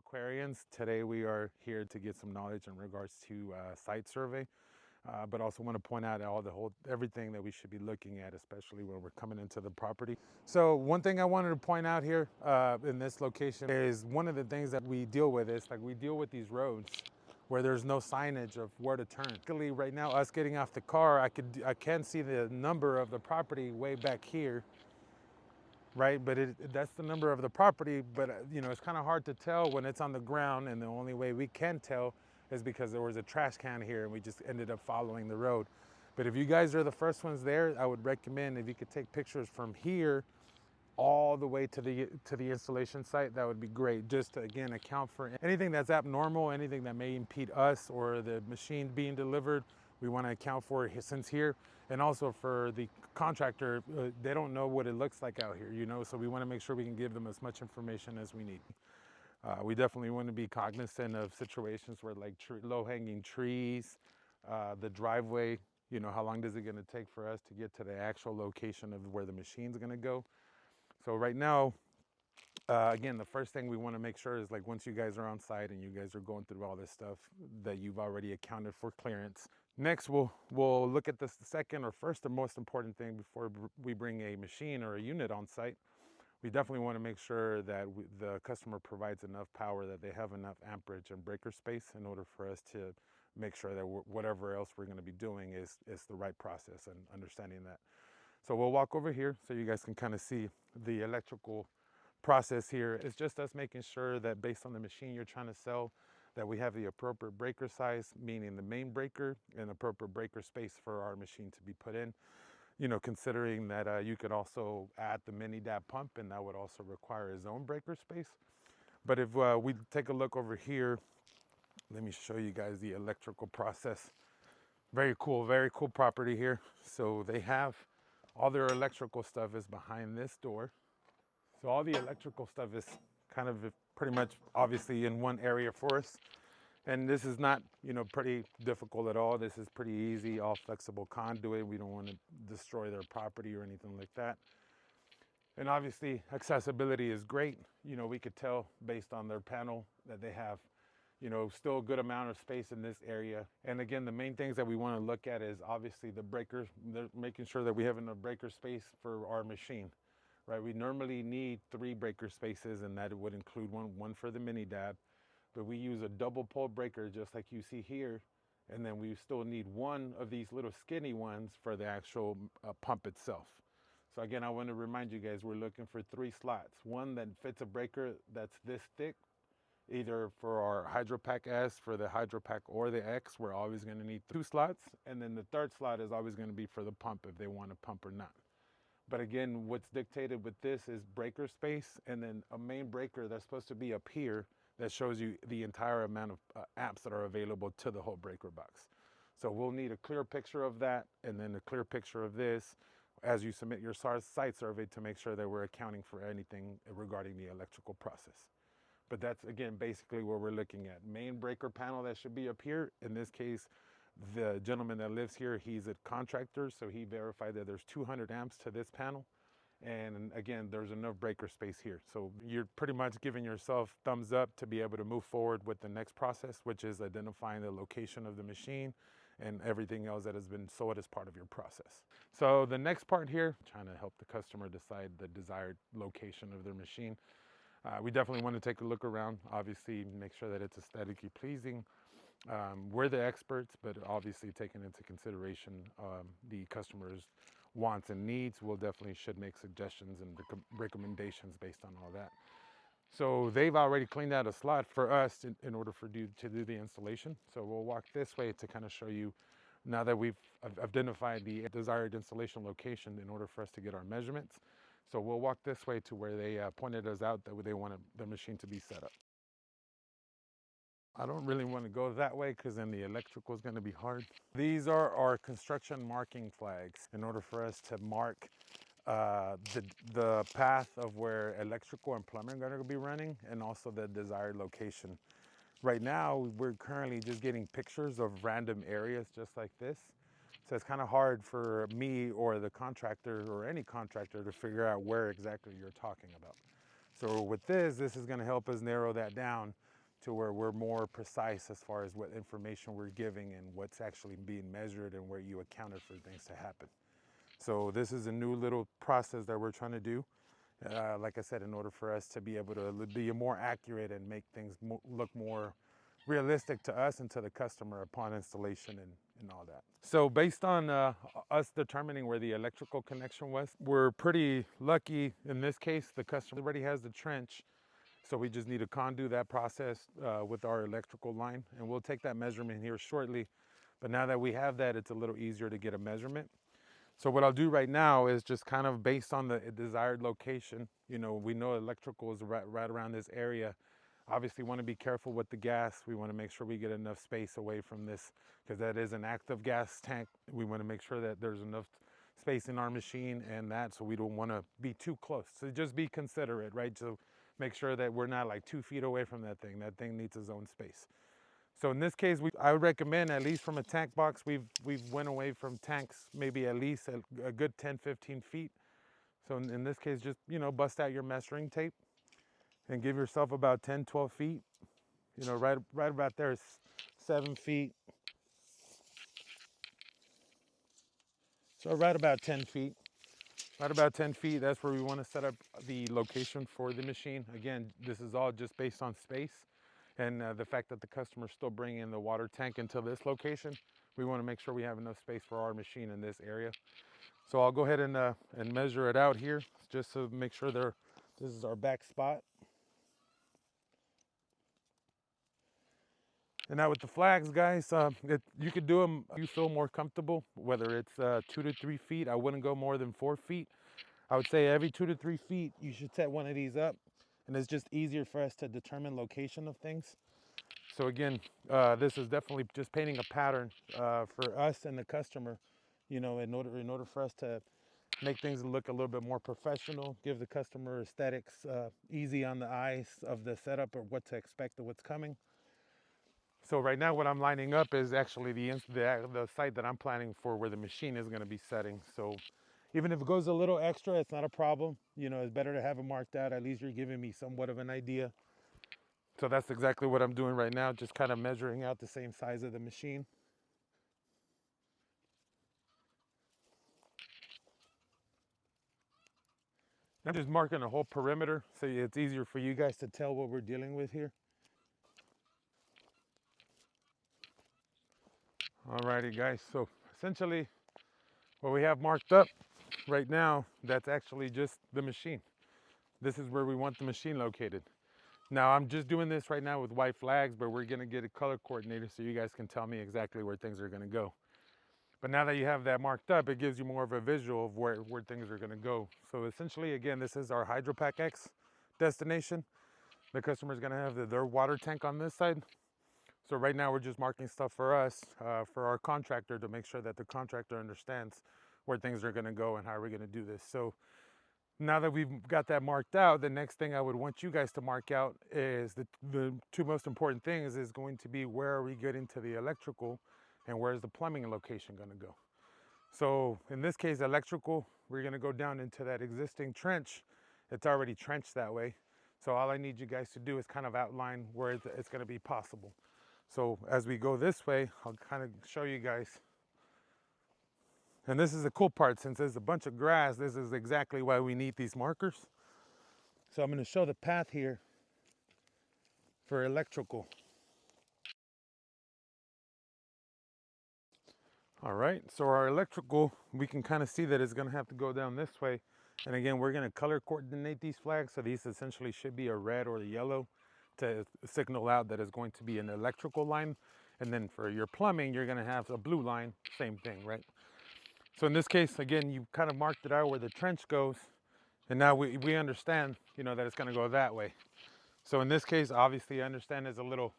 Aquarians. Today we are here to get some knowledge in regards to site survey, but also want to point out everything that we should be looking at, especially when we're coming into the property. So one thing I wanted to point out here in this location is one of the things that we deal with is like we deal with these roads where there's no signage of where to turn. Luckily, right now, us getting off the car, I can see the number of the property way back here, right? But that's the number of the property, but it's kind of hard to tell when it's on the ground, and the only way we can tell is because there was a trash can here and we just ended up following the road. But if you guys are the first ones there, I would recommend if you could take pictures from here all the way to the installation site, that would be great, just to again account for anything that's abnormal, anything that may impede us or the machine being delivered. We want to account for it since here, and also for the contractor, they don't know what it looks like out here, so we want to make sure we can give them as much information as we need. We definitely want to be cognizant of situations where like low-hanging trees, the driveway, how long is it going to take for us to get to the actual location of where the machine's going to go. So right now, again, the first thing we want to make sure is like once you guys are on site and you guys are going through all this stuff, that you've already accounted for clearance. Next, we'll look at the second or first, the most important thing before we bring a machine or a unit on site. We definitely want to make sure that the customer provides enough power, that they have enough amperage and breaker space in order for us to make sure that whatever else we're going to be doing is the right process, and understanding that. So we'll walk over here so you guys can kind of see the electrical process here. It's just us making sure that based on the machine you're trying to sell, that we have the appropriate breaker size, meaning the main breaker and appropriate breaker space for our machine to be put in. Considering that you could also add the mini dab pump, and that would also require its own breaker space. But if we take a look over here, let me show you guys the electrical process. Very cool property here. So they have all their electrical stuff is behind this door. So all the electrical stuff is kind of pretty much obviously in one area for us. And this is not, pretty difficult at all. This is pretty easy, all flexible conduit. We don't want to destroy their property or anything like that. And obviously accessibility is great. We could tell based on their panel that they have, still a good amount of space in this area. And again, the main things that we want to look at is obviously the breakers, making sure that we have enough breaker space for our machine, right? We normally need 3 breaker spaces, and that would include one for the mini dab, but we use a double pole breaker just like you see here. And then we still need one of these little skinny ones for the actual pump itself. So again, I want to remind you guys, we're looking for 3 slots. One that fits a breaker that's this thick, either for our Hydropack S, for the Hydropack, or the X. We're always going to need 2 slots. And then the third slot is always going to be for the pump, if they want to pump or not. But again, what's dictated with this is breaker space, and then a main breaker that's supposed to be up here that shows you the entire amount of amps that are available to the whole breaker box. So we'll need a clear picture of that, and then a clear picture of this as you submit your site survey, to make sure that we're accounting for anything regarding the electrical process. But that's, again, basically what we're looking at. Main breaker panel that should be up here. In this case, the gentleman that lives here, he's a contractor, so he verified that there's 200 amps to this panel. And again, there's enough breaker space here. So you're pretty much giving yourself thumbs up to be able to move forward with the next process, which is identifying the location of the machine and everything else that has been sold as part of your process. So the next part here, trying to help the customer decide the desired location of their machine. We definitely want to take a look around, obviously make sure that it's aesthetically pleasing. We're the experts, but obviously taking into consideration the customer's wants and needs, we'll definitely should make suggestions and recommendations based on all that. So they've already cleaned out a slot for us in order to do the installation. So we'll walk this way to kind of show you, now that we've identified the desired installation location in order for us to get our measurements. So we'll walk this way to where they pointed us out that they wanted the machine to be set up. I don't really want to go that way because then the electrical is going to be hard. These are our construction marking flags in order for us to mark the path of where electrical and plumbing are going to be running, and also the desired location. Right now, we're currently just getting pictures of random areas just like this. So it's kind of hard for me or the contractor or any contractor to figure out where exactly you're talking about. So with this is going to help us narrow that down to where we're more precise as far as what information we're giving and what's actually being measured and where you accounted for things to happen. So this is a new little process that we're trying to do. Like I said, in order for us to be able to be more accurate and make things look more realistic to us and to the customer upon installation and all that. So based on us determining where the electrical connection was, we're pretty lucky in this case. The customer already has the trench, so we just need to conduit that process with our electrical line, and we'll take that measurement here shortly. But now that we have that, it's a little easier to get a measurement. So what I'll do right now is just kind of based on the desired location. You know, we know electrical is right around this area. Obviously want to be careful with the gas. We want to make sure we get enough space away from this because that is an active gas tank. We want to make sure that there's enough space in our machine and that, so we don't want to be too close. So just be considerate, right? So make sure that we're not like 2 feet away from that thing. That thing needs its own space. So in this case, I would recommend at least from a tank box, we've went away from tanks maybe at least a good 10, 15 feet. So in this case, just, you know, bust out your measuring tape and give yourself about 10, 12 feet. You know, right about there is 7 feet. So right about 10 feet. Right about 10 feet, that's where we want to set up the location for the machine. Again, this is all just based on space. And the fact that the customer's still bringing the water tank into this location, we want to make sure we have enough space for our machine in this area. So I'll go ahead and measure it out here just to make sure this is our back spot. And now with the flags, guys, you could do them if you feel more comfortable, whether it's 2 to 3 feet. I wouldn't go more than 4 feet. I would say every 2 to 3 feet, you should set one of these up. And it's just easier for us to determine location of things. So again, this is definitely just painting a pattern for us and the customer, you know, in order for us to make things look a little bit more professional, give the customer aesthetics easy on the eyes of the setup or what to expect or what's coming. So right now what I'm lining up is actually the site that I'm planning for where the machine is going to be setting. So even if it goes a little extra, it's not a problem. You know, it's better to have it marked out. At least you're giving me somewhat of an idea. So that's exactly what I'm doing right now, just kind of measuring out the same size of the machine. I'm just marking a whole perimeter so it's easier for you guys to tell what we're dealing with here. Alrighty guys, so essentially what we have marked up right now, that's actually just the machine. This is where we want the machine located. Now I'm just doing this right now with white flags, but we're gonna get a color coordinator so you guys can tell me exactly where things are gonna go. But now that you have that marked up, it gives you more of a visual of where things are gonna go. So essentially, again, this is our Hydropack X destination. The customer's gonna have their water tank on this side. So right now we're just marking stuff for us, for our contractor, to make sure that the contractor understands where things are gonna go and how we're gonna do this. So now that we've got that marked out, the next thing I would want you guys to mark out is the two most important things is going to be where are we getting to the electrical and where's the plumbing location gonna go. So in this case, electrical, we're gonna go down into that existing trench. It's already trenched that way. So all I need you guys to do is kind of outline where it's gonna be possible. So as we go this way, I'll kind of show you guys. And this is the cool part, since there's a bunch of grass, this is exactly why we need these markers. So I'm gonna show the path here for electrical. All right, so our electrical, we can kind of see that it's gonna have to go down this way. And again, we're gonna color coordinate these flags. So these essentially should be a red or a yellow to signal out that it's going to be an electrical line. And then for your plumbing, you're gonna have a blue line, same thing, right? So in this case, again, you kind of marked it out where the trench goes. And now we understand, you know, that it's gonna go that way. So in this case, obviously I understand it's a little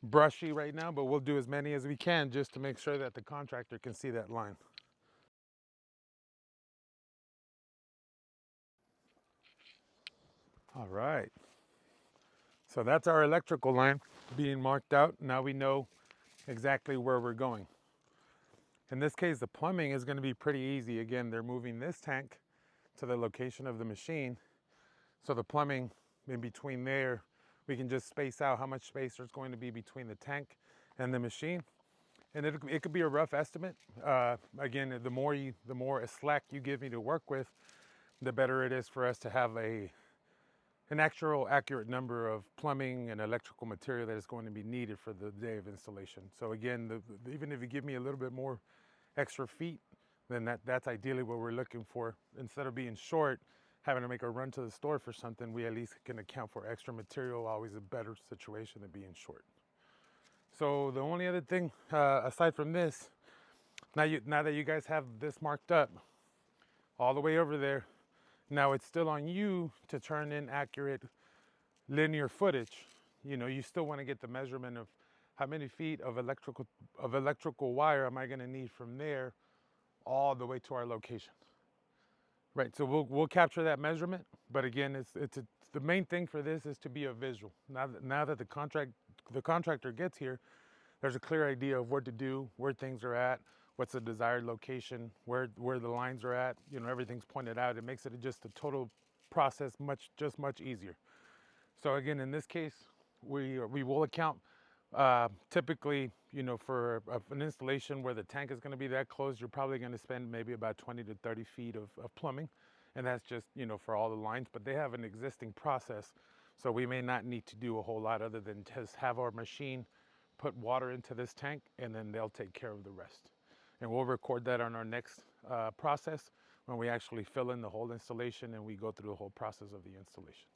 brushy right now, but we'll do as many as we can just to make sure that the contractor can see that line. All right. So that's our electrical line being marked out. Now we know exactly where we're going. In this case, the plumbing is going to be pretty easy. Again, they're moving this tank to the location of the machine. So the plumbing in between there We can just space out how much space there's going to be between the tank and the machine. And it could be a rough estimate. Again, the more slack you give me to work with, the better it is for us to have an actual accurate number of plumbing and electrical material that is going to be needed for the day of installation. So again, even if you give me a little bit more extra feet, then that's ideally what we're looking for. Instead of being short, having to make a run to the store for something, we at least can account for extra material, always a better situation than being short. So the only other thing, aside from this, now that you guys have this marked up all the way over there, now it's still on you to turn in accurate linear footage. You still want to get the measurement of how many feet of electrical wire am I going to need from there all the way to our location. Right, so we'll capture that measurement, but again, the main thing for this is to be a visual. Now that the contractor gets here, there's a clear idea of what to do, where things are at, what's the desired location, where the lines are at. Everything's pointed out. It makes it just a total process much easier. So again, in this case, we will account typically, for an installation where the tank is going to be that close, you're probably going to spend maybe about 20 to 30 feet of plumbing, and that's just for all the lines. But they have an existing process, so we may not need to do a whole lot other than just have our machine put water into this tank, and then they'll take care of the rest. And we'll record that on our next process when we actually fill in the whole installation and we go through the whole process of the installation.